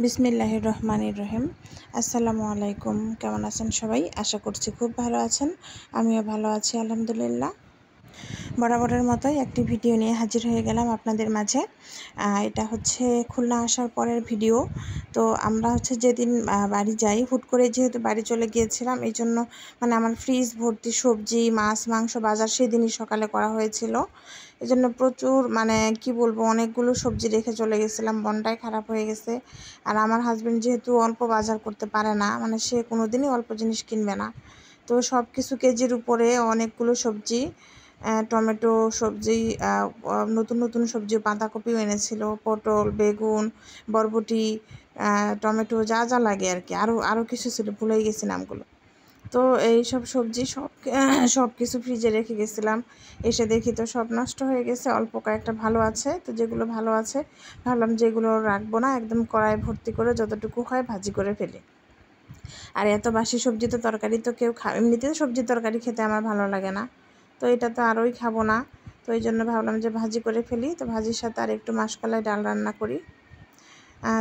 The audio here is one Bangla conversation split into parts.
বিসমিল্লাহির রহমানির রহিম। আসসালামু আলাইকুম। কেমন আছেন সবাই? আশা করছি খুব ভালো আছেন। আমিও ভালো আছি আলহামদুলিল্লাহ। বরাবরের মতোই একটি ভিডিও নিয়ে হাজির হয়ে গেলাম আপনাদের মাঝে। এটা হচ্ছে খুলনা আসার পরের ভিডিও। তো আমরা হচ্ছে যেদিন বাড়ি যাই, হুট করে যেহেতু বাড়ি চলে গিয়েছিলাম, এই জন্য আমার ফ্রিজ ভর্তি সবজি, মাছ, মাংস বাজার সেদিনই সকালে করা হয়েছিল। এই জন্য প্রচুর কি বলবো, অনেকগুলো সবজি রেখে চলে গেছিলাম। মনটাই খারাপ হয়ে গেছে। আর আমার হাজব্যান্ড যেহেতু অল্প বাজার করতে পারে না, সে কোনো দিনই অল্প জিনিস কিনবে না। তো সব কিছু কেজির উপরে অনেকগুলো সবজি, টমেটো সবজি, নতুন নতুন সবজি, বাঁধাকপিও এনেছিল, পটল, বেগুন, বরবটি, টমেটো, যা যা লাগে আর কি, আরও কিছু ছিল, ভুলেই গেছি নামগুলো। তো এই সব সবজি সব কিছু ফ্রিজে রেখে গেছিলাম। এসে দেখি তো সব নষ্ট হয়ে গেছে। অল্প কয়েকটা ভালো আছে। তো যেগুলো ভালো আছে ভাবলাম যেগুলো রাখবো না, একদম কড়াই ভর্তি করে যতটুকু হয় ভাজি করে ফেলি। আর এত বাসি সবজি তো তরকারি তো কেউ এমনিতে সবজি তরকারি খেতে আমার ভালো লাগে না। তো এটা তো আরোই খাবো না। তো এই জন্য ভাবলাম যে ভাজি করে ফেলি। তো ভাজির সাথে আর একটু মাসকলাই ডাল রান্না করি।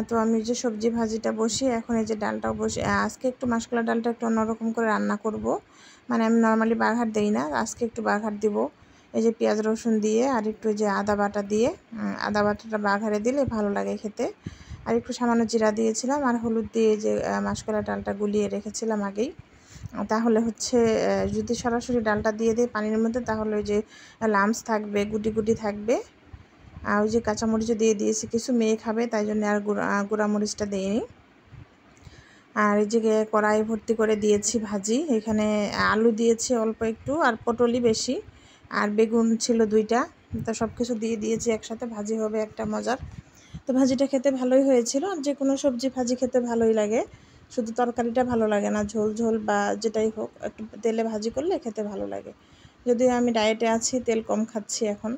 তো আমি যে সবজি ভাজিটা বসিয়ে এখন এই যে ডালটাও বসে, আজকে একটু মাসকলাই ডালটা একটু অন্যরকম করে রান্না করব। আমি নর্মালি বাঘার দিই না, আজকে একটু বাঘার দিব। এই যে পেঁয়াজ রসুন দিয়ে আর একটু যে আদা বাটা দিয়ে, আদা বাটাটা বাঘারে দিলে ভালো লাগে খেতে। আর একটু সামান্য জিরা দিয়েছিলাম আর হলুদ দিয়ে যে মাসকলাই ডালটা গুলিয়ে রেখেছিলাম আগেই। তাহলে হচ্ছে যদি সরাসরি ডালটা দিয়ে দিই পানির মধ্যে, তাহলে ওই যে লামস থাকবে, গুটি গুটি থাকবে। আর ওই যে কাঁচামরিচও দিয়ে দিয়েছি কিছু, মেয়ে খাবে তাই জন্য আর গুঁড়ামরিচটা দিইনি। আর এই যে কড়াই ভর্তি করে দিয়েছি ভাজি। এখানে আলু দিয়েছি অল্প একটু, আর পটলই বেশি, আর বেগুন ছিল 2টা। তো সব কিছু দিয়ে দিয়েছি একসাথে, ভাজি হবে একটা মজার। তো ভাজিটা খেতে ভালোই হয়েছিল। আর যে কোনো সবজি ভাজি খেতে ভালোই লাগে, শুধু তরকারিটা ভালো লাগে না। ঝোল ঝোল বা যেটাই হোক, একটু তেলে ভাজি করলে খেতে ভালো লাগে। যদিও আমি ডায়েটে আছি, তেল কম খাচ্ছি এখন,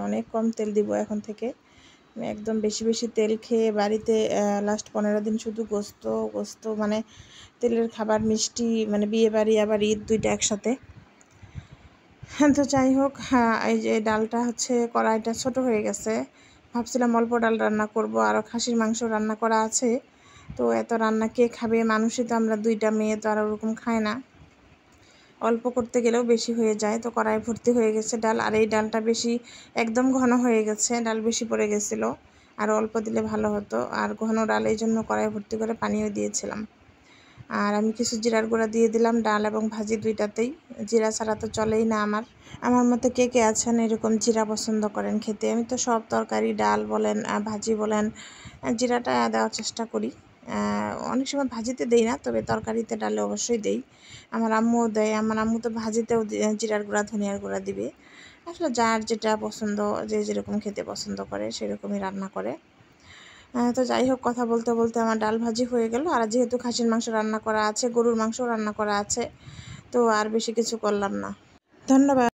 অনেক কম তেল দিব এখন থেকে। একদম বেশি বেশি তেল খেয়ে বাড়িতে লাস্ট 15 দিন শুধু গোস্ত গোস্ত, তেলের খাবার, মিষ্টি, বিয়ে বাড়ি আবার ঈদ 2টা একসাথে। তো যাই হোক, এই যে ডালটা হচ্ছে, কড়াইটা ছোট হয়ে গেছে। ভাবছিলাম অল্প ডাল রান্না করব, আরও খাসির মাংস রান্না করা আছে। তো এত রান্না কে খাবে? মানুষই তো আমরা 2টা মেয়ে, তো আর ওরকম খায় না। অল্প করতে গেলেও বেশি হয়ে যায়। তো কড়াই ভর্তি হয়ে গেছে ডাল। আর এই ডালটা বেশি একদম ঘন হয়ে গেছে, ডাল বেশি পড়ে গেছিলো। আর অল্প দিলে ভালো হতো। আর ঘন ডাল, এই জন্য কড়াই ভর্তি করে পানিও দিয়েছিলাম। আর আমি কিছু জিরার গুঁড়া দিয়ে দিলাম ডাল এবং ভাজি 2টাতেই। জিরা ছাড়া তো চলেই না আমার মতো কে কে আছেন এরকম জিরা পছন্দ করেন খেতে? আমি তো সব তরকারি, ডাল বলেন, ভাজি বলেন, জিরাটা দেওয়ার চেষ্টা করি। অনেক সময় ভাজিতে দেই না, তবে তরকারিতে, ডালে অবশ্যই দেই। আমার আম্মুও দেয়। আমার আম্মু তো ভাজিতেও জিরার গুঁড়া, ধনিয়ার গুঁড়া দিবে। আসলে যার যেটা পছন্দ, যে যেরকম খেতে পছন্দ করে সেরকমই রান্না করে। তো যাই হোক, কথা বলতে বলতে আমার ডাল ভাজি হয়ে গেল। আর যেহেতু খাসির মাংস রান্না করা আছে, গরুর মাংসও রান্না করা আছে, তো আর বেশি কিছু করলাম না। ধন্যবাদ।